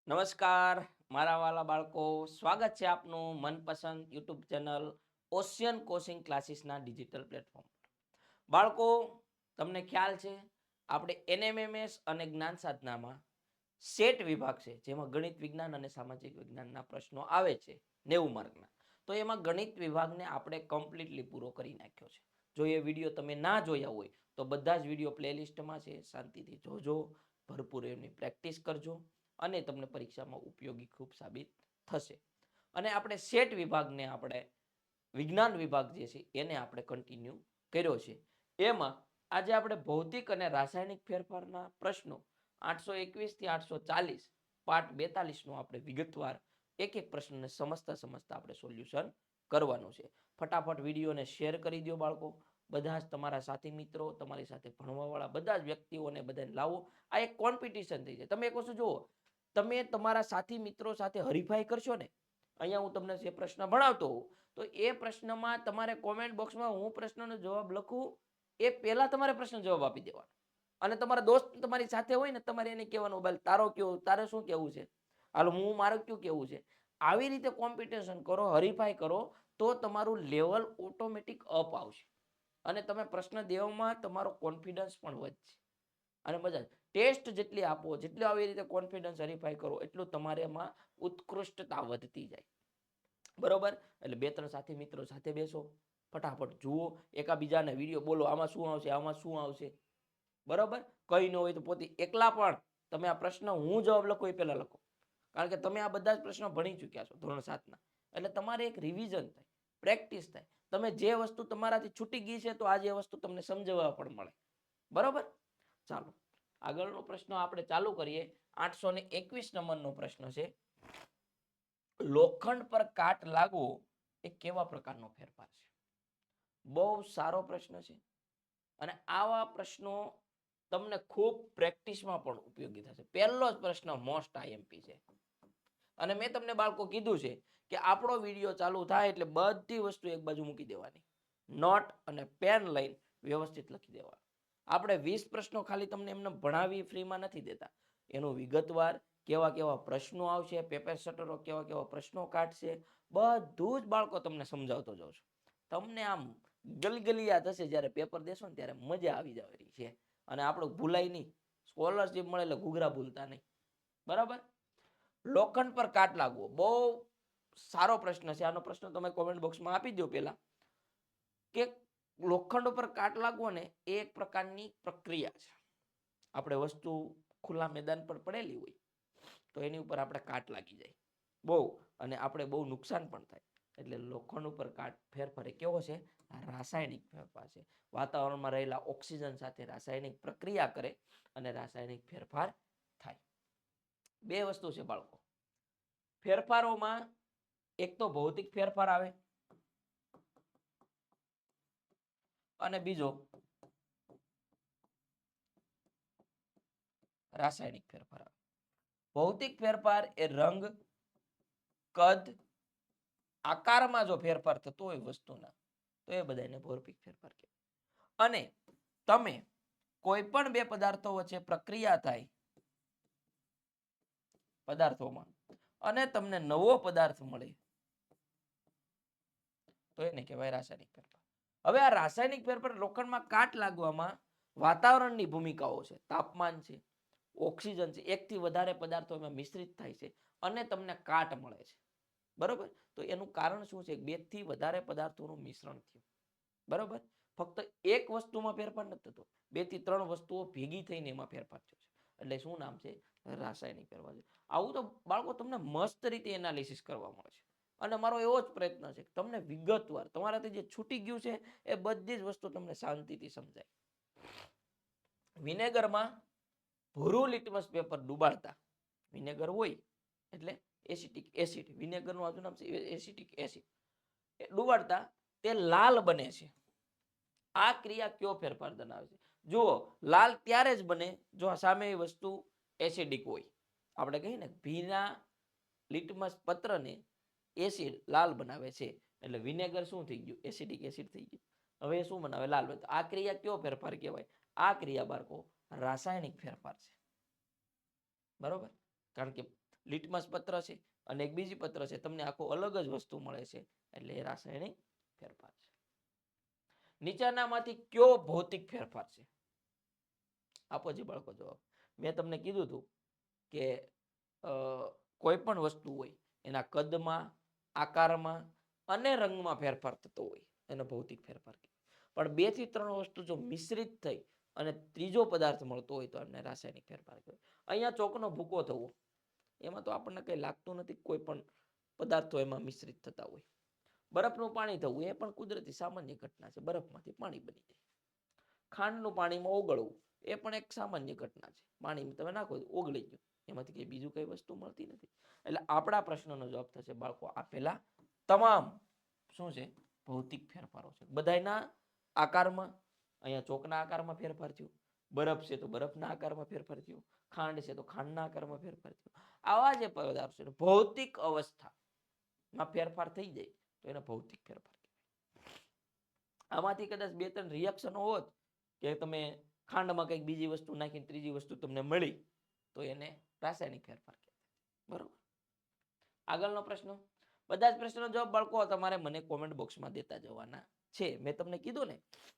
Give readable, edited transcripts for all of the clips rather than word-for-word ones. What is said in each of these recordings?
નમસ્કાર મારા વાલા બાળકો, સ્વાગત છે આપનું મનપસંદ યુટ્યુબ ચેનલ ઓશિયન કોચિંગ ક્લાસીસના ડિજિટલ પ્લેટફોર્મ. બાળકો, તમને ખ્યાલ છે આપણે એનએમએમએસ અને જ્ઞાન સાધનામાં સેટ વિભાગ છે, જેમાં ગણિત વિજ્ઞાન અને સામાજિક વિજ્ઞાનના પ્રશ્નો આવે છે 90 માર્કના. તો એમાં ગણિત વિભાગને આપણે કમ્પ્લીટલી પૂરો કરી નાખ્યો છે. જો એ વિડીયો તમે ના જોયા હોય તો બધા જ વિડીયો પ્લેલિસ્ટમાં છે, શાંતિથી જોજો, ભરપૂર એમની પ્રેક્ટિસ કરજો અને તમને પરીક્ષામાં ઉપયોગી ખૂબ સાબિત થશે. અને આપણે સેટ વિભાગને આપણે વિજ્ઞાન વિભાગ જે છે એને આપણે કન્ટિન્યુ કર્યો છે. એમાં આજે આપણે ભૌતિક અને રાસાયણિક ફેરફારના પ્રશ્નો 821 થી 840 પાઠ 42 નું આપણે વિગતવાર એક એક પ્રશ્નને સમજતા સમજતા આપણે સોલ્યુશન કરવાનું છે. ફટાફટ વિડીયોને શેર કરી દો બાળકો. બધા જ તમારા સાથી મિત્રો, તમારી સાથે ભણવાવાળા બધા જ વ્યક્તિઓને બધાને લાવો. આ એક કોમ્પિટિશન થઈ જાય. તમે એક વસ્તુ જુઓ, તમે તમારા સાથી મિત્રો સાથે હરીફાઈ કરશો ને, અહીંયા હું તમને જે પ્રશ્ન ભણાવતો હોઉં તો એ પ્રશ્નમાં તમારે કોમેન્ટ બોક્સમાં હું પ્રશ્નનો જવાબ લખું એ પહેલા તમારે પ્રશ્ન જવાબ આપી દેવાનો. અને તમારા દોસ્ત તમારી સાથે હોય ને, તમારે એને કહેવાનું, ભાઈ તારો કેવું, તારે શું કેવું છે, હાલો હું મારું કયું કેવું છે. આવી રીતે કોમ્પિટિશન કરો, હરીફાઈ કરો, તો તમારું લેવલ ઓટોમેટિક અપ આવશે અને તમે પ્રશ્ન દેવામાં તમારો કોન્ફિડન્સ પણ વધશે અને મજા. ટેસ્ટ જેટલી આપો, જેટલી આવી રીતે કોન્ફિડન્સ હરીફાઈ કરો, એટલું તમારે એમાં ઉત્કૃષ્ટતા વધતી જાય. બરોબર? એટલે 2-3 સાથી મિત્રો સાથે બેસો, ફટાફટ જુઓ, એકાબીજાને વિડીયો બોલો, આમાં શું આવશે, આમાં શું આવશે. બરોબર? કઈ ન હોય તો પોતે એકલા પણ તમે આ પ્રશ્ન હું જવાબ લખો એ પહેલા લખો, કારણ કે તમે આ બધા જ પ્રશ્નો ભણી ચૂક્યા છો ધોરણ 7ના. એટલે તમારે એક રિવિઝન થાય, પ્રેક્ટિસ થાય. તમે જે વસ્તુ તમારાથી છૂટી ગઈ છે તો આજે એ વસ્તુ તમને સમજવા પણ મળે. બરોબર? ચાલો આગળનો પ્રશ્ન આપણે ચાલુ કરીએ. 821 નંબરનો પ્રશ્ન છે, લોખંડ પર કાટ લાગવો એ કેવા પ્રકારનો ફેરફાર છે? બહુ સારો પ્રશ્ન છે અને આવા પ્રશ્નો તમને ખૂબ પ્રેક્ટિસમાં પણ ઉપયોગી થશે. પહેલો જ પ્રશ્ન મોસ્ટ આઈએમપી છે. અને મેં તમને બાળકો કીધું છે કે આપણો વિડીયો ચાલુ થાય એટલે બધી વસ્તુ એક બાજુ મૂકી દેવાની, નોટ અને પેન લઈને વ્યવસ્થિત લખી દેવાનું. આપણે 20 પ્રશ્નો ખાલી તમને એમને ભણાવી ફ્રીમાં નથી દેતા. એનું વિગતવાર કેવા કેવા પ્રશ્નો આવશે, પેપર શટરો કેવા કેવા પ્રશ્નો કાઢશે, બધું જ બાળકો તમને સમજાવતો જાઉં છું. તમને આમ ગલગલિયા થશે જ્યારે પેપર દેશો ને, ત્યારે મજા આવી જવાની છે. અને આપણું ભૂલાય નહીં, સ્કોલરશીપ મળે એટલે ઘૂઘરા ભૂલતા નહીં. બરાબર? લોખંડ પર કાટ લાગવો બહુ સારો પ્રશ્ન છે. આનો પ્રશ્ન તમે કોમેન્ટ બોક્સમાં આપી દો પહેલા, કે લોખંડ ઉપર કાટ લાગવો ને એ એક પ્રકારની પ્રક્રિયા છે. આપણે વસ્તુ ખુલ્લા મેદાન પર પડેલી હોય તો એની ઉપર આપણે કાટ લાગી જાય બહુ, અને આપણે બહુ નુકસાન પણ થાય. એટલે લોખંડ ઉપર કાટ ફેરફાર એ કેવો છે? રાસાયણિક ફેરફાર છે. વાતાવરણમાં રહેલા ઓક્સિજન સાથે રાસાયણિક પ્રક્રિયા કરે અને રાસાયણિક ફેરફાર થાય. બે વસ્તુ છે બાળકો ફેરફારોમાં, એક તો ભૌતિક ફેરફાર આવે અને બીજો રાસાયણિક ફેરફાર આવે. ભૌતિક ફેરફાર એ રંગ, કદ, આકારમાં જો ફેરફાર થતો હોય વસ્તુના, તો એ બધાને ભૌતિક ફેરફાર કહેવાય. અને તમે કોઈ પણ બે પદાર્થો વચ્ચે પ્રક્રિયા થાય પદાર્થોમાં અને તમને નવો પદાર્થ મળે તો એને કહેવાય રાસાયણિક ફેરફાર. હવે આ રાસાયણિક ફેરફાર લોખંડમાં કાટ લાગવામાં વાતાવરણની ભૂમિકાઓ છે, તાપમાન છે, ઓક્સિજન છે, એકથી વધારે પદાર્થો એમાં મિશ્રિત થાય છે અને તમને કાટ મળે છે. બરોબર? તો એનું કારણ શું છે? 2 થી વધારે પદાર્થોનું મિશ્રણ થયું. બરોબર? ફક્ત એક વસ્તુમાં ફેરફાર નથી થતો, 2 થી 3 વસ્તુઓ ભેગી થઈને એમાં ફેરફાર થયો છે. એટલે શું નામ છે? રાસાયણિક ફેરફાર. આવું તો બાળકો તમને મસ્ત રીતે એનાલિસિસ કરવા મળે છે. અને મારો એવો જ પ્રયત્ન છે કે તમને વિગતવાર તમારાથી જે છૂટી ગયું છે એ બધી જ વસ્તુ તમને શાંતિથી સમજાય. વિનેગરમાં ભૂરું લિટમસ પેપર ડુબાડતા, વિનેગર હોય એટલે એસિટિક એસિડ, વિનેગરનું આજુ નામ છે એસિટિક એસિડ, એ ડુબાડતા તે લાલ બને છે. આ ક્રિયા કયો ફેરફાર દર્શાવે છે? જુઓ, લાલ ત્યારે જ બને જો સામે વસ્તુ એસિડિક હોય. આપણે કહીએ ને ભીના લિટમસ પત્રને એસિડ લાલ બનાવે છે, એટલે વિનેગર શું થઈ ગયું? એસિડિક એસિડ થઈ ગયું. હવે શું બનાવે? લાલ. આ ક્રિયા કયો ફેરફાર કહેવાય? આ ક્રિયા બાળકો રાસાયણિક ફેરફાર છે. બરોબર? કારણ કે લિટમસ પત્ર છે અને એક બીજી પત્ર છે, તમને આખો અલગ જ વસ્તુ મળે છે, એટલે એ રાસાયણિક ફેરફાર છે. નીચેનામાંથી કયો ભૌતિક ફેરફાર છે? આપો જે બાળકો જવાબ. મેં તમને કીધું હતું કે કોઈ પણ વસ્તુ હોય એના કદમાં, આકારમાં અને રંગમાં ફેરફાર થતો હોય એને ભૌતિક ફેરફાર કહેવાય. પણ 2 થી 3 વસ્તુ જો મિશ્રિત થઈ અને ત્રીજો પદાર્થ મળતો હોય તો એમને રાસાયણિક ફેરફાર કહેવાય. અહીંયા ચોકનો ભૂકો થવો, એમાં તો આપણને કંઈ લાગતું નથી, કોઈ પણ પદાર્થો એમાં મિશ્રિત થતા હોય. બરફનું પાણી થવું એ પણ કુદરતી સામાન્ય ઘટના છે, બરફમાંથી પાણી બની જાય. ખાંડનું પાણીમાં ઓગળવું એ પણ એક સામાન્ય ઘટના છે, પાણીમાં તમે નાખો ઓગળી ગયું, એમાંથી કંઈ બીજું કઈ વસ્તુ મળતી નથી. એટલે આપણા પ્રશ્નનો જવાબ થશે બાળકો આપેલા તમામ શું છે ભૌતિક ફેરફારો છે. બધાના આકારમાં, અહીંયા ચોકના આકારમાં ફેરફાર થયો, બરફ છે તો બરફના આકારમાં ફેરફાર થયો, ખાંડ છે તો ખાંડના આકારમાં ફેરફાર થયો. આવા જે પદાર્થો છે ભૌતિક અવસ્થામાં ફેરફાર થઈ જાય તો એને ભૌતિક ફેરફાર કહેવાય. આમાંથી કદાચ 2-3 રિએક્શનો હોત કે તમે ખાંડમાં કંઈક બીજી વસ્તુ નાખીને ત્રીજી વસ્તુ તમને મળી તો એને રાસાયણિક ફેરફાર કહેવાય. બરોબર. આગળનો પ્રશ્ન. બધા જ પ્રશ્નનો જવાબ બાળકો તમારે મને કોમેન્ટ બોક્સમાં દેતા જવાના છે. મેં તમને કીધું ને,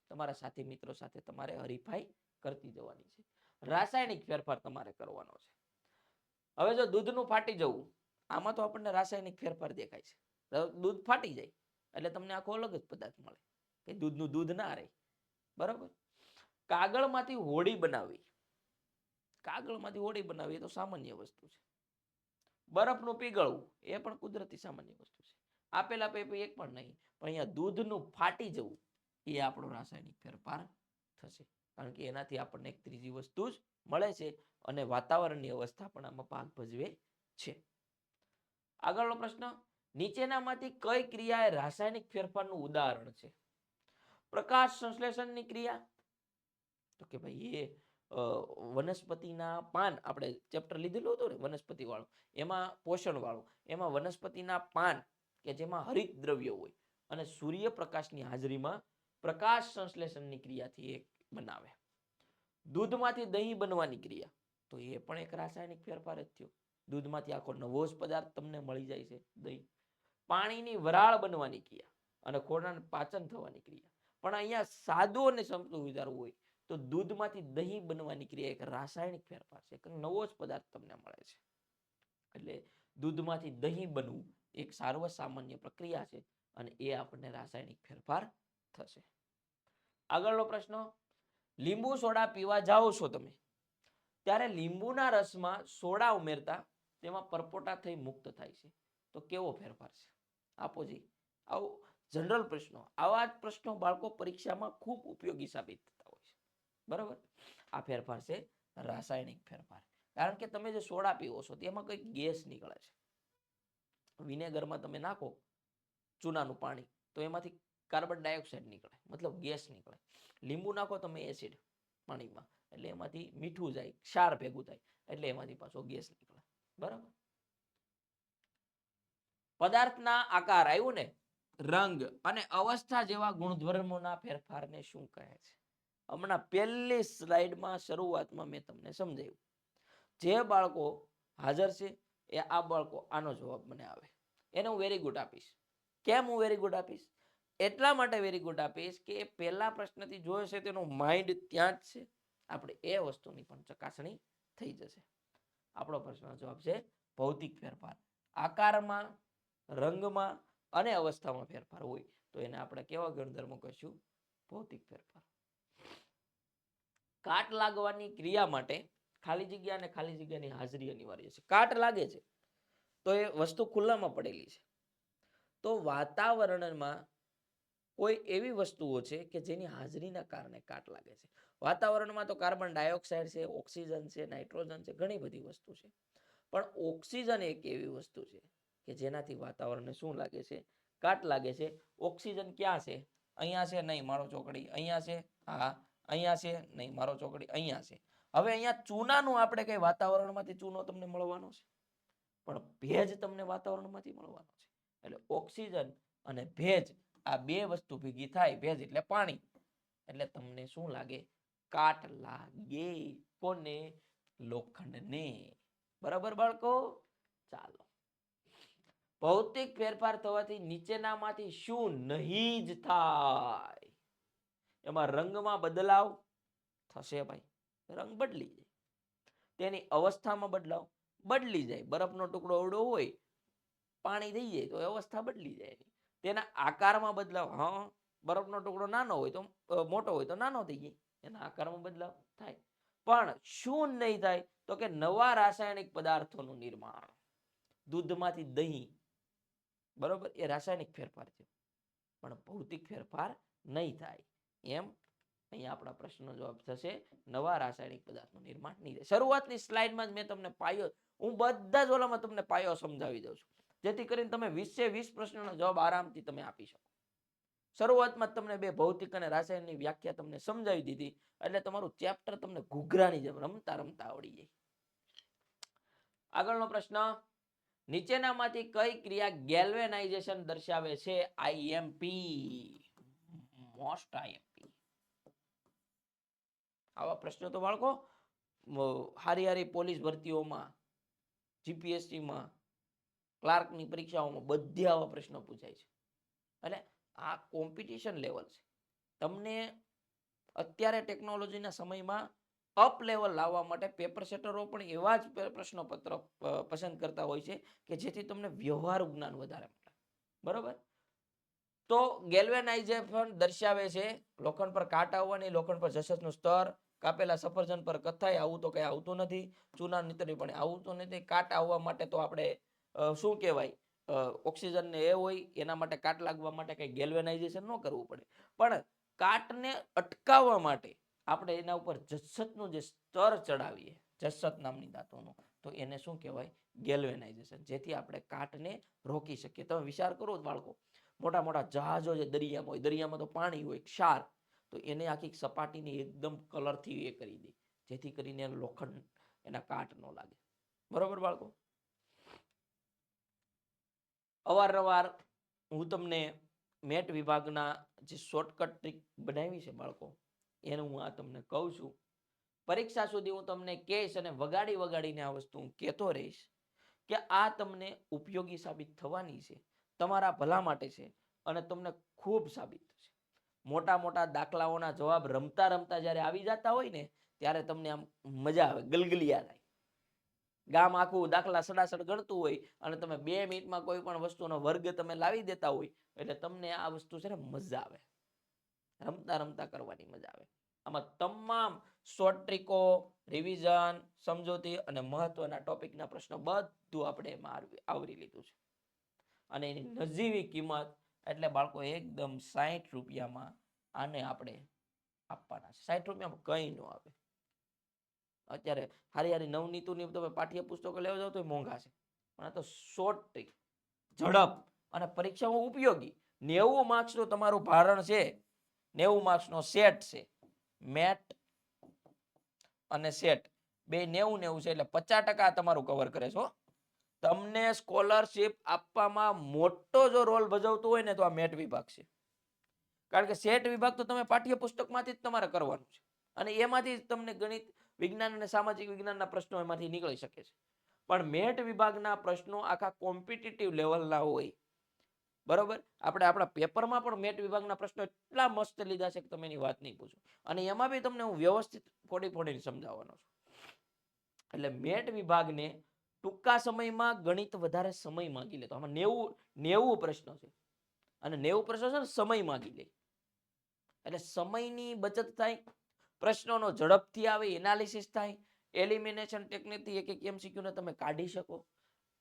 તમારા સાથી મિત્રો સાથે તમારે હરીફાઈ કરતી જવાની છે. રાસાયણિક ફેરફાર તમારે કરવાનો છે. હવે જો દૂધનું ફાટી જવું, આમાં તો આપણને રાસાયણિક ફેરફાર દેખાય છે. દૂધ ફાટી જાય એટલે તમને આખો અલગ જ પદાર્થ મળે, કે દૂધનું દૂધ ના રહે. બરાબર. કાગળમાંથી હોડી બનાવવી, કાગળમાંથી હોડી બનાવવી એ તો સામાન્ય વસ્તુ છે. બરફનું પીગળવું એ પણ કુદરતી સામાન્ય વસ્તુ છે. આપેલા પૈકી એક પણ નહીં, પણ અહીંયા દૂધનું ફાટી જવું એ આપણો રાસાયણિક ફેરફાર થશે, કારણ કે એનાથી આપણને એક ત્રીજી વસ્તુ જ મળે છે અને વાતાવરણની અવસ્થા પણ આમાં ભાગ ભજવે છે. આગળનો પ્રશ્ન. નીચેનામાંથી કઈ ક્રિયા એ રાસાયણિક ફેરફારનું ઉદાહરણ છે? પ્રકાશ સંશ્લેષણની ક્રિયા, તો કે ભાઈ એ વનસ્પતિના પાન, આપણે ચેપ્ટર લીધેલું હતું ને વનસ્પતિ વાળું, એમાં પોષણ વાળું, એમાં વનસ્પતિના પાન કે જેમાં હરિત દ્રવ્ય હોય અને સૂર્યપ્રકાશની હાજરીમાં પ્રકાશ સંશ્લેષણની ક્રિયાથી એક બનાવે. દૂધમાંથી દહીં બનવાની ક્રિયા, તો એ પણ એક રાસાયણિક ફેરફાર જ થયો. દૂધમાંથી આખો નવો જ પદાર્થ તમને મળી જાય છે, દહીં. પાણીની વરાળ બનવાની ક્રિયા અને ખોરાકનું પાચન થવાની ક્રિયા. પણ અહીંયા સાદું અને સમજૂતું વિચારવું હોય તો દૂધમાંથી દહીં બનવાની ક્રિયા એક રાસાયણિક ફેરફાર છે, એક નવો જ પદાર્થ તમને મળે છે. એટલે દૂધમાંથી દહીં બનવું એક સાર્વસામાન્ય પ્રક્રિયા છે અને એ આપણને રાસાયણિક ફેરફાર થશે. આગળનો પ્રશ્ન. લીંબુ સોડા પીવા જાઓ છો તમે, ત્યારે લીંબુના રસમાં સોડા ઉમેરતા તેમાં પરપોટા થઈ મુક્ત થાય છે, તો કેવો ફેરફાર છે? આપો જી. આવું જનરલ પ્રશ્નો, આવા જ પ્રશ્નો બાળકો પરીક્ષામાં ખૂબ ઉપયોગી સાબિત થતા હોય છે. બરાબર. આ ફેરફાર છે રાસાયણિક ફેરફાર. કારણ કે તમે જે સોડા પીવો છો તેમાં કંઈક ગેસ નીકળે છે. વિનેગરમાં તમે નાખો ચૂનાનું પાણી તો એમાંથી કાર્બન ડાયોક્સાઇડ નીકળે, મતલબ ગેસ નીકળે. લીંબુ નાખો તમે એસિડ પાણીમાં એટલે એમાંથી મીઠું જાય, ક્ષાર ભેગું થાય એટલે એમાંથી પાછો ગેસ નીકળે. બરાબર. પદાર્થના આકાર આવ્યું ને, રંગ અને અવસ્થા જેવા ગુણધર્મોના ફેરફારને શું કહે છે? હમણાં પહેલી સ્લાઇડમાં શરૂઆતમાં મેં તમને સમજાવ્યું. જે બાળકો હાજર છે એ આ બાળકો આનો જવાબ મને આવે એને હું વેરી ગુડ આપીશ. કેમ હું વેરી ગુડ આપીશ? એટલા માટે વેરી ગુડ આપીશ કે પહેલા પ્રશ્નથી જોયો છે તેનું માઇન્ડ ત્યાં જ છે. આપણે એ વસ્તુની પણ ચકાસણી થઈ જશે. આપણો પ્રશ્નનો જવાબ છે ભૌતિક ફેરફાર. આકારમાં, રંગમાં અને અવસ્થામાં ફેરફાર હોય તો એને આપણે કેવા ગુણધર્મો કહીશું? ભૌતિક ફેરફાર. કાટ લાગવાની ક્રિયા માટે ખાલી જગ્યા અને ખાલી જગ્યાની હાજરી અનિવાર્ય છે. કાટ લાગે છે તો એ વસ્તુ ખુલ્લામાં પડેલી છે, તો વાતાવરણમાં કોઈ એવી વસ્તુઓ છે કે જેની હાજરીના કારણે કાટ લાગે છે. વાતાવરણમાં તો કાર્બન ડાયોક્સાઇડ છે, ઓક્સિજન છે, નાઇટ્રોજન છે, ઘણી બધી વસ્તુ છે. પણ ઓક્સિજન એક એવી વસ્તુ છે કે જેનાથી વાતાવરણને શું લાગે છે? કાટ લાગે છે. ઓક્સિજન ક્યાં છે? અહીંયા છે નહીં, મારો ચોકડી અહીંયા છે. હા, અહીંયા છે નહીં, મારો ચોકડી અહીંયા છે. હવે અહીંયા ચૂનાનું આપણે કઈ વાતાવરણમાંથી ચૂનો તમને મળવાનો છે, પણ ભેજ તમને વાતાવરણમાંથી મળવાનો છે. એટલે ઓક્સિજન અને ભેજ આ બે વસ્તુ ભેગી થાય, ભેજ એટલે પાણી, એટલે તમને શું લાગે? કાટ લાગે. કોને? લોખંડને. બરાબર બાળકો? ચાલો, ભૌતિક ફેરફાર થવાથી નીચેનામાંથી શું નહીં જ થાય? એમાં રંગમાં બદલાવ થશે ભાઈ, રંગ બદલી જાય. તેની અવસ્થામાં બદલાવ બદલી જાય. બરફનો ટુકડો અવડો હોય, પાણી થઈ જાય તો અવસ્થા બદલી જાય. તેના આકારમાં બદલાવ, હા, બરફનો ટુકડો નાનો હોય તો મોટો હોય તો નાનો થઈ જાય, એના આકારમાં બદલાવ થાય. પણ શું નહીં થાય? તો કે નવા રાસાયણિક પદાર્થોનું નિર્માણ. દૂધમાંથી દહીં, બરોબર, એ રાસાયણિક ફેરફાર છે, પણ ભૌતિક ફેરફાર નહીં થાય. એમ અહીંયા આપણા પ્રશ્નનો જવાબ થશે નવા રાસાયણિક પદાર્થનું નિર્માણ નહીં થાય. શરૂઆતની સ્લાઇડમાં જ મેં તમને પાયો, હું બધા જ ઓલામાં તમને પાયો સમજાવી દઉં છું, જેથી કરીને તમે 20 પ્રશ્નોનો જવાબ આરામથી તમે આપી શકો. શરૂઆતમાં તમને બે ભૌતિક અને રાસાયણિકની વ્યાખ્યા તમને સમજાવી દીધી, એટલે તમારું ચેપ્ટર તમને ઘૂઘરાની જેમ રમતા રમતા આવડી જાય. આગળનો પ્રશ્ન, નીચેનામાંથી કઈ ક્રિયા ગેલ્વેનાઇઝેશન દર્શાવે છે? IMP, most IMP. આવા પ્રશ્નો તો બાળકો હારી પોલીસ ભરતીઓમાં, જીપીએસસીમાં, ક્લાર્કની પરીક્ષાઓમાં બધી આવા પ્રશ્નો પૂછાય છે. એટલે આ કોમ્પિટિશન લેવલ છે. તમને અત્યારે ટેકનોલોજીના સમયમાં અપ લેવલ લાવવા માટે પેપર સેટરો પણ એવા જ પ્રશ્નપત્ર પસંદ કરતા હોય છે કે જેથી તમને વ્યવહારુ જ્ઞાન વધારે મળે. બરોબર? તો ગેલ્વેનાઇઝેશન દર્શાવે છે લોખંડ પર કાટ આવવાની, લોખંડ પર જસતનું સ્તર, કાપેલા સફરજન પર કથાય, આવું તો કઈ આવતું નથી. ચૂના નીતરી પણ આવતું નથી. કાટ આવવા માટે તો આપણે શું કહેવાય, ઓક્સિજન ને એ હોય, એના માટે કાટ લાગવા માટે કઈ ગેલ્વેનાઇઝેશન ન કરવું પડે. પણ કાટને અટકાવવા માટે આપણે એના ઉપર જસતનું જે સ્તર ચડાવીએ, જસત નામની ધાતુનું, તો એને શું કહેવાય? ગેલ્વેનાઇઝેશન. જેથી આપણે કાટને રોકી શકીએ. તમે વિચાર કરો બાળકો, મોટા મોટા જહાજો જે દરિયામાં હોય, દરિયામાં તો પાણી હોય, ક્ષાર, તો એને આખી સપાટીને એકદમ કલરથી એ કરી દે, જેથી કરીને લોખંડ એના કાટ ન લાગે. બરોબર બાળકો? અવારનવાર હું તમને મેટ વિભાગના જે શોર્ટકટ ટ્રીક બનાવી છે બાળકો, એનું હું આ તમને કહું છું. પરીક્ષા સુધી હું તમને કહીશ અને વગાડીને આ વસ્તુ હું કહેતો રહીશ કે આ તમને ઉપયોગી સાબિત થવાની છે, તમારા ભલા માટે છે અને તમને ખૂબ સાબિત થશે. મોટા મોટા દાખલાઓના જવાબ રમતા રમતા જ્યારે આવી જતા હોય ને, ત્યારે તમને આમ મજા આવે, ગલગલિયા થાય. ગામ આખું દાખલા સડાસડ ગણતું હોય અને તમે 2 મિનિટમાં કોઈ પણ વસ્તુનો વર્ગ તમે લાવી દેતા હોય, એટલે તમને આ વસ્તુ છે ને મજા આવે, રમતા રમતા કરવાની મજા આવે. આમાં તમામ શોર્ટ ટ્રીકો, રિવિઝન, સમજૂતી અને મહત્વના ટોપિકના પ્રશ્નો બધું આપણે એમાં આવરી લીધું છે. અને એની નજીવી કિંમત એટલે બાળકો એકદમ 60 રૂપિયામાં આને આપણે આપવાના છે. 60 રૂપિયામાં કંઈ ન આવે. અત્યારે હારી નવનીતુની તમે પાઠ્યપુસ્તકો લેવા જાવ તો મોંઘા છે, પણ આ તો શોર્ટ ટ્રીક, ઝડપ અને પરીક્ષામાં ઉપયોગી. 90 માર્ક્સનું તમારું ભારણ છે, 90 માર્ક્સનો સેટ છે. મેટ અને સેટ બે 90 છે, એટલે 50% તમારું કવર કરે છે. તમને સ્કોલરશિપ આપવામાં મોટો જો રોલ ભજવતો હોય ને તો આ મેટ વિભાગ છે. કારણ કે સેટ વિભાગ તો તમે પાઠ્યપુસ્તકમાંથી જ તમારે કરવાનું છે, અને એમાંથી તમને ગણિત, વિજ્ઞાન અને સામાજિક વિજ્ઞાનના પ્રશ્નો એમાંથી નીકળી શકે છે. પણ મેટ વિભાગના પ્રશ્નો આખા કોમ્પિટિટિવ લેવલના હોય. બરોબર? આપણે આપણા પેપરમાં પણ મેટ વિભાગના પ્રશ્નો એટલા મસ્ત લીધા છે કે તમે એની વાત નહીં પૂછો. અને એમાં બી તમને હું વ્યવસ્થિત ફોડીને સમજાવવાનો છું. એટલે મેટ વિભાગને ટૂંકા સમયમાં ગણિત વધારે સમય માંગી લે. તો આમાં 90 પ્રશ્નો છે અને 90 પ્રશ્નો છે ને સમય માંગી લે. એટલે સમયની બચત થાય, પ્રશ્નોનો ઝડપથી આવે, એનાલિસિસ થાય, એલિમિનેશન ટેકનિકથી એક એમસીક્યુને તમે કાઢી શકો.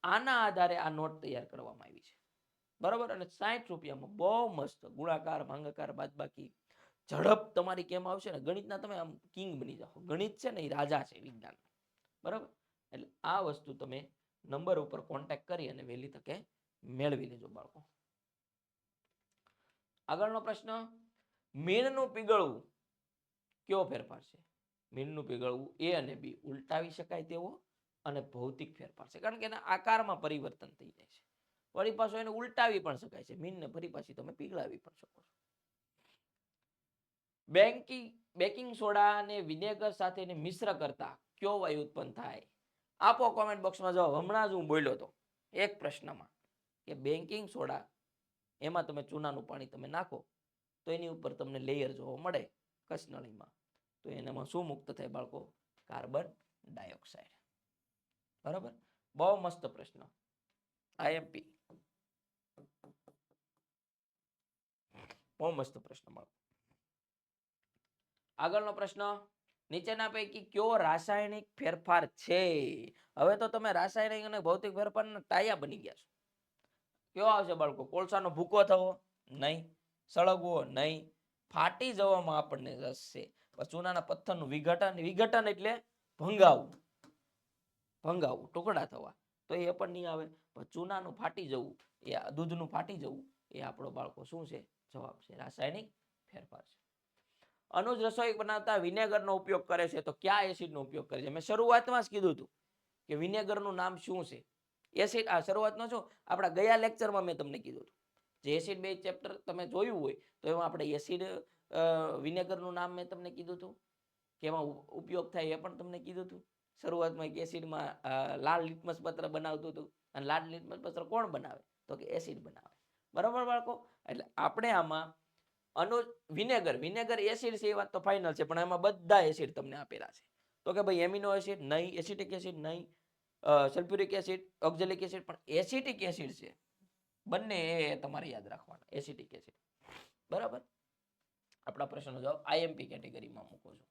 આના આધારે આ નોટ તૈયાર કરવામાં આવી છે. બરોબર? અને 60 રૂપિયામાં બહુ મસ્ત ગુણાકાર, ભાગાકાર, બાદબાકી, ઝડપ તમારી કેમ આવશે ને, ગણિતના તમે આમ કિંગ બની જાઓ. ગણિત છે ને એ રાજા છે વિજ્ઞાન. બરાબર? એટલે આ વસ્તુ તમે નંબર ઉપર કોન્ટેક્ટ કરી અને વહેલી તકે મેળવી લેજો બાળકો. આગળનો પ્રશ્ન, મીણનું પીગળવું કયો ફેરફાર છે? મીણનું પીગળવું એ અને બી ઉલટાવી શકાય તેવો અને ભૌતિક ફેરફાર છે, કારણ કે એના આકારમાં પરિવર્તન થઈ જાય છે. ફરી પાછું એને ઉલટાવી પણ શકાય છે, મીણને ફરી પાછી તમે પીગળાવી પણ શકો છો. બેકિંગ સોડા અને વિનેગર સાથે મિશ્ર કરતા કયો વાયુ ઉત્પન્ન થાય? આપો કોમેન્ટ બોક્સમાં જવાબ. હમણાં જ હું બોલ્યો હતો એક પ્રશ્નમાં કે બેકિંગ સોડા એમાં તમે ચૂનાનું પાણી તમે નાખો તો એની ઉપર તમને લેયર જોવા મળે કસનળીમાં, તો એનામાં શું મુક્ત થાય બાળકો? Carbon dioxide. બરાબર, બહુ મસ્ત પ્રશ્ન, આઈએમપી, બહુ મસ્ત પ્રશ્ન બાળકો. આગળનો પ્રશ્ન, નીચેના પૈકી કયો રાસાયણિક ફેરફાર છે? હવે તો તમે રાસાયણિક અને ભૌતિક ફેરફારના ટાયા બની ગયા છો. કયો આવશે બાળકો? કોલસાનો ભૂકો થવો? નહીં. સળગવો? નહીં. ફાટી જવામાં આપણને રસ છે. ચૂનાના પથ્થરનું વિઘટન, વિઘટન એટલે ભંગાવું, ભંગાવું, ટુકડા થવા, તો એ પણ નહીં આવે. ચૂનાનું ફાટી જવું, એ દૂધનું ફાટી જવું, એ આપણો બાળકો શું છે? જવાબ છે રાસાયણિક ફેરફાર છે. અનુજ રસોઈ બનાવતા વિનેગરનો ઉપયોગ કરે છે, તો કયા એસિડનો ઉપયોગ કરે છે? મેં શરૂઆતમાં જ કીધું હતું કે વિનેગરનું નામ શું છે. એસિડ, આ શરૂઆતનો શું, આપણા ગયા લેક્ચરમાં મેં તમને કીધું હતું. જે એસિડ બેઝ ચેપ્ટર તમે જોયું હોય તો એમાં આપણે એસિડ વિનેગરનું નામ મેં તમને કીધું હતું, કે એમાં ઉપયોગ થાય એ પણ તમને કીધું હતું. શરૂઆતમાં એક એસિડમાં લાલ લિટમસ પત્ર બનાવતું હતું, અને લાલ લિટમસ પત્ર કોણ બનાવે? તો કે એસિડ બનાવે. બરાબર બાળકો? એટલે આપણે આમાં વિનેગર, વિનેગર એસિડ છે એ વાત તો ફાઇનલ છે, પણ એમાં બધા એસિડ તમને આપેલા છે. તો કે ભાઈ એમિનો એસિડ નહીં, એસિટિક એસિડ નહીં, સલ્ફ્યુરિક એસિડ, ઓક્ઝેલિક એસિડ, પણ એસિટિક એસિડ છે બંને, એ તમારે યાદ રાખવાના, એસિટિક એસિડ. બરાબર, આપણા પ્રશ્નનો જવાબ આઈએમપી કેટેગરીમાં મૂકો છો.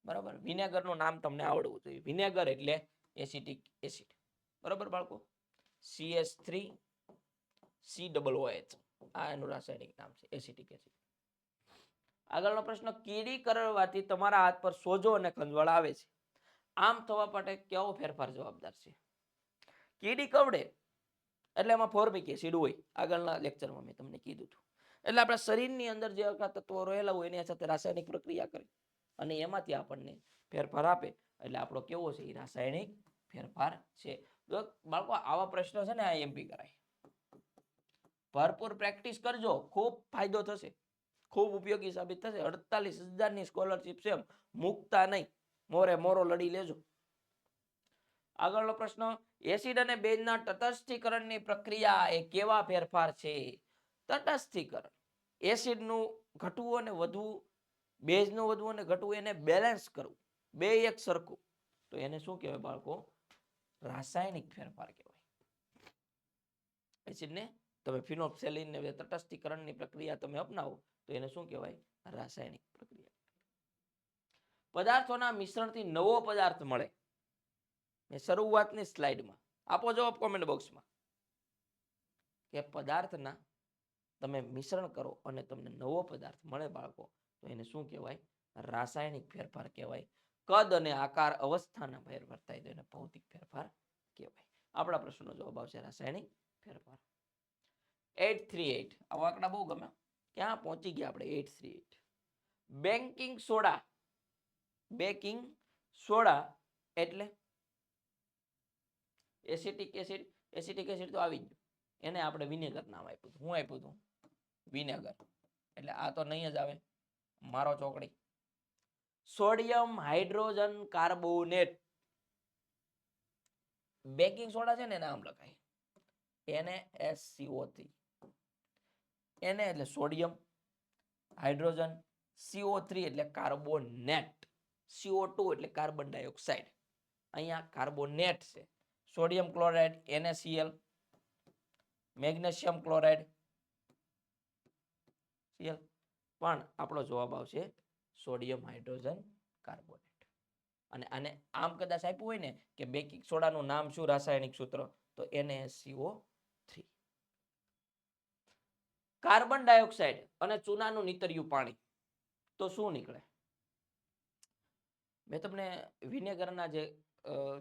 બરાબર, વિનેગરનું નામ તમને આવડવું જોઈએ. વિનેગર એટલે એસિટિક એસિડ. બરાબર બાળકો, CH3COOH, આ એનું રાસાયણિક નામ છે, એસિટિક એસિડ. આગળનો પ્રશ્ન, કીડી કરડવાથી તમારા હાથ પર સોજો અને ખંજવાળ આવે છે, આમ થવા માટે કેવો ફેરફાર જવાબદાર છે? કીડી કવડે એટલે એમાં ફોર્મિક એસિડ હોય, આગળના લેક્ચરમાં મેં તમને કીધું હતું. એટલે આપણા શરીરની અંદર જે તત્વો રહેલા હોય એની સાથે રાસાયણિક પ્રક્રિયા કરે અને એમાંથી આપણને ફેરફાર આપે, એટલે આપણો કેવો છે? એ રાસાયણિક ફેરફાર છે. તો બાળકો આવા પ્રશ્નો છે ને આ એમપી કરાય. ભરપૂર પ્રેક્ટિસ કરજો, ખૂબ ફાયદો થશે, ખૂબ ઉપયોગી સાબિત થશે. 48,000ની સ્કોલરશિપ છે, મૂકતા નહીં, મોરે મોરો લડી લેજો. આગળનો પ્રશ્ન, એસિડ અને બેઝના તટસ્થીકરણની પ્રક્રિયા એ કેવા ફેરફાર છે? તટસ્થીકરણ, એસિડનું ઘટવું અને વધવું, બેઝનું વધવું અને ઘટવું, એને બેલેન્સ કરવું, બે એક સરખું, તો એને શું કહેવાય બાળકો? રાસાયણિક ફેરફાર કહેવાય. એસિડને તમે ફિનોપ્સેલિન ને તટસ્થીકરણની પ્રક્રિયા તમે અપનાવો તો એને શું કહેવાય? રાસાયણિક પ્રક્રિયા. પદાર્થોના મિશ્રણથી નવો પદાર્થ મળે, મેં શરૂઆતની સ્લાઇડમાં, આપો જવાબ કોમેન્ટ બોક્સમાં, કે પદાર્થના તમે મિશ્રણ કરો અને તમને નવો પદાર્થ મળે બાળકો, તો એને શું કહેવાય? રાસાયણિક ફેરફાર કહેવાય. કદ અને આકાર અવસ્થાના ફેરફાર થાય તો એને ભૌતિક ફેરફાર કહેવાય. આપણા પ્રશ્નનો જવાબ આવશે રાસાયણિક ફેરફાર. 838, આવો આંકડા બહુ ગમે. ક્યાં પહોંચી ગયા આપણે? 838. બેકિંગ સોડા, બેકિંગ સોડા એટલે એસિટિક એસિડ, એસિટિક એસિડ તો આવી ગયું, એને આપણે વિનેગર નામ આપ્યું હતું. શું આપ્યું હતું? વિનેગર. એટલે આ તો નહીં જ આવે, મારો ચોકડી. Sodium hydrogen carbonate, baking soda છે ને એને આમ લખાય, NaSCO3. Na એટલે સોડિયમ, હાઇડ્રોજન, CO3 એટલે કાર્બોનેટ, CO2 એટલે કાર્બન ડાયોક્સાઇડ. અહીંયા કાર્બોનેટ છે. Sodium chloride NaCl, magnesium chloride Cl, પણ આપણો જવાબ આવશે સોડિયમ હાઇડ્રોજન કાર્બોનેટ. અને આને આમ કદાચ આપ્યું હોય ને કે બેકિંગ સોડાનું નામ શું, રાસાયણિક સૂત્ર, તો NaCO3. કાર્બન ડાયોક્સાઇડ અને ચૂનાનું નીતર્યું પાણી, તો શું નીકળે? મેં તમને વિનેગરના જે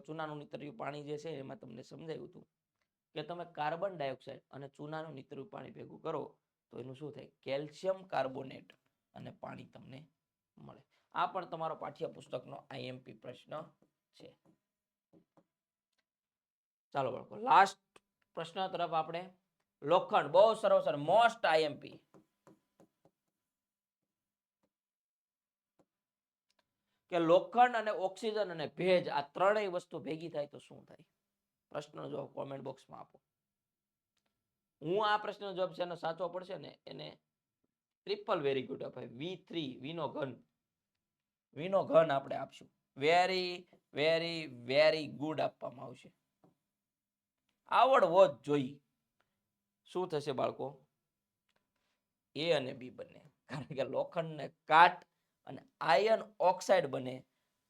ચૂનાનું નીતર્યું પાણી જે છે એમાં તમને સમજાવ્યું હતું કે તમે કાર્બન ડાયોક્સાઇડ અને ચૂનાનું નીતર્યું પાણી ભેગું કરો તો એનું શું થાય? કેલ્શિયમ કાર્બોનેટ અને પાણી તમને મળે. આ પણ તમારો પાઠ્યપુસ્તકનો આઈએમપી પ્રશ્ન છે. ચાલો બાળકો, લાસ્ટ પ્રશ્ન તરફ આપણે. લોખંડ, બહુ સરસ, મોસ્ટ આઈએમપી. કે લોખંડ અને ઓક્સિજન અને ભેજ આ ત્રણેય વસ્તુ ભેગી થાય તો શું થાય? પ્રશ્નનો જવાબ કોમેન્ટ બોક્સમાં આપો. હું આ પ્રશ્નનો જવાબ છે એનો સાચો પડશે ને એને ટ્રિપલ વેરી ગુડ અપાય. V3 વીનો ઘન. વીનો ઘન આપણે આપશું. વેરી વેરી વેરી ગુડ આપવામાં આવશે. આવડવો જ જોઈએ. શું થશે બાળકો? એ અને બી બને. કારણ કે લોખંડને કાટ અને આયર્ન ઓક્સાઇડ બને.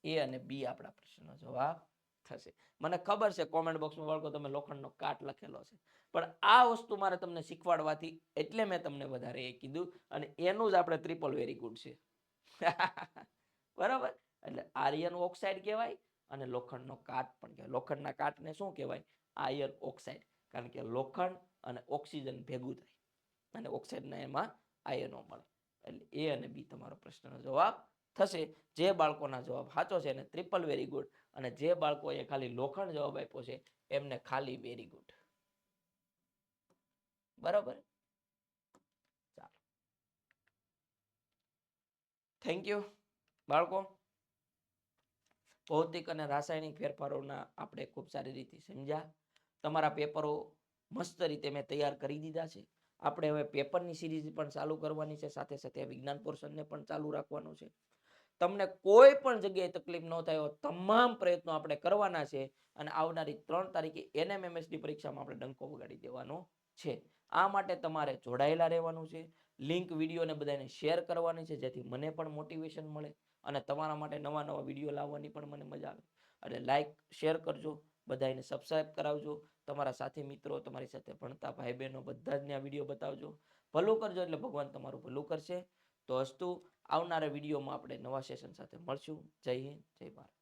એ અને બી આપણા પ્રશ્નનો જવાબ થશે. મને ખબર છે કોમેન્ટ બોક્સમાં બાળકો તમે લોખંડનો કાટ લખેલો છે, પણ આ વસ્તુ મારે તમને શીખવાડવાથી એટલે મેં તમને વધારે એ કીધું અને એનું જ આપણે ટ્રિપલ વેરી ગુડ છે. બરાબર? એટલે આયર્ન ઓક્સાઇડ કહેવાય અને લોખંડનો કાટ પણ કહેવાય. લોખંડના કાટને શું કહેવાય? Iron oxide. કારણ કે લોખંડ અને ઓક્સિજન ભેગું થાય અને ઓક્સાઇડના એમાં આયનો મળે. એટલે એ અને બી તમારો પ્રશ્નનો જવાબ થશે. જે બાળકોના જવાબ સાચો છે એને ટ્રિપલ વેરી ગુડ અને જે બાળકોએ ખાલી લોખંડ જવાબ આપ્યો છે એમને ખાલી વેરી ગુડ. બરાબર? ચાલો, થેન્ક યુ બાળકો. ભૌતિક અને રાસાયણિક ફેરફારોના આપણે ખૂબ સારી રીતે સમજ્યા. તમારા પેપરો મસ્ત રીતે મેં તૈયાર કરી દીધા છે. આપણે હવે પેપરની સિરીઝ પણ ચાલુ કરવાની છે, સાથે સાથે વિજ્ઞાન પોર્શનને પણ ચાલુ રાખવાનું છે. તમને કોઈ પણ જગ્યાએ તકલીફ ન થાય એવા તમામ પ્રયત્નો આપણે કરવાના છે અને આવનારી 3 તારીખે NMMSની પરીક્ષામાં આપણે ડંકો વગાડી દેવાનો છે. આ માટે તમારે જોડાયેલા રહેવાનું છે. લિંક વિડીયોને બધાને શેર કરવાની છે જેથી મને પણ મોટિવેશન મળે અને તમારા માટે નવા નવા વિડીયો લાવવાની પણ મને મજા આવે. એટલે લાઈક શેર કરજો, બધાને સબસ્ક્રાઈબ કરાવજો, તમારા સાથી મિત્રો, તમારી સાથે ભણતા ભાઈ બહેનો બધા જ આ વિડીયો બતાવજો. ભલું કરજો એટલે ભગવાન તમારું ભલું કરશે. તો અસ્તુ આવનારા વિડીયોમાં આપણે નવા સેશન સાથે મળશું. જય હિન્દ, જય ભારત.